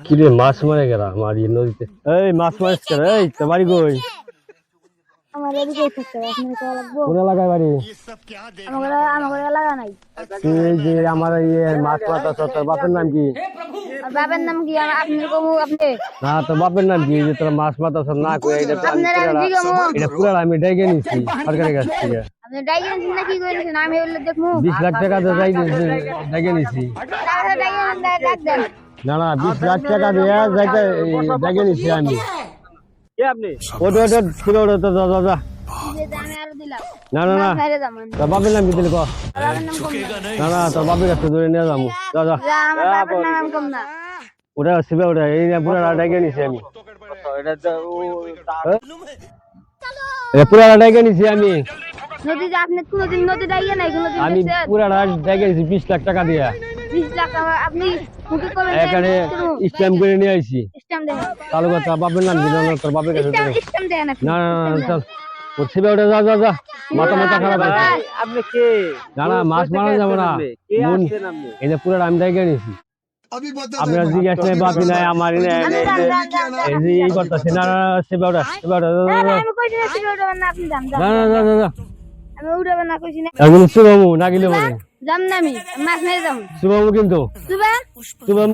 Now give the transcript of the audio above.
কি রে মাছ মারে গেলা আমার এই নদীতে? এই মাছ মারিস কেন? এই তো বাড়ি কই? আমার এদিকে থাকতে হবে, আপনি তো লাগবো। কোন এলাকায় বাড়ি? আমার লাগা নাই। তুই যে আমার মাছ মারতাছ, তোর বাপের নাম কি? আর বাবার নাম কি? আপনি কমু আপনি। না, তোর বাপের নাম কি? যে তোর মাছ মারতাছ না কই? এটা তো আমি আপনার আমি কি কমু? এটা পুরা আমি ডাইগে নিছি সরকারের কাছ থেকে। আপনি ডাইগেন না কি কইছেন? আমি হইলে দেখমু। 20 লাখ টাকা দিয়ে ডাইগে নিছি। তাহলে ডাইগেন ডাক দেন। না না, 20 লাখ টাকা দিয়ে ডাইগে নিছি আমি। কে আপনি? ওটা পুরো ওটা যা যা যা। যে আমি আরো দিলাম। না না না, বাইরে যাবেন। তোর বাপের নাম কি দিলি ক? বাবার নাম কম না। না না, তোর বাপের কাছে ধরে নিয়ে যাবো। যা যা। যা, আমার বাবার নাম কম না। ওটা শিবে ওটা এই পুরা ডাইগে নিছি আমি। এটা পুরা ডাইগে নিছি আমি। নদী যে আপনি কোনদিন নদী ডাইগে নাই কোনদিন আমি দেখছেন? পুরা ডাইগে নিছি 20 লাখ টাকা দিয়ে। 20 লাখ আপনি মুখে করবেন এখানে স্ট্যাম্প করে নিয়ে আইছি। স্ট্যাম্প দেন। তাহলে কথা বাপের নাম কি? না না, তোর বাপের কাছে ধরে। স্ট্যাম্প দেন আপনি। না না না, চল ও শিবে ওটা যা যা যা। মাথা খারাপ হয়েছে। আপনি কে? না না, মাছ মারা যাবে না। কে মন আসছেন আপনি? এই যে পুরা আমি ডাইগে নিছি। আপনারা জিজ্ঞাসা নেই বাকি নাই আমার এই যে এই করতেছে। না না, শিবে ওটা আমি কইছি না ছিল ওটা না, আপনি যান যান। না না না না, আমি উড়াবে না কইছি না। এখন শুভমু না গেলে বলে যাম না আমি মাছ নিয়ে যাম। শুভমু কিন্তু তুবা শুভমু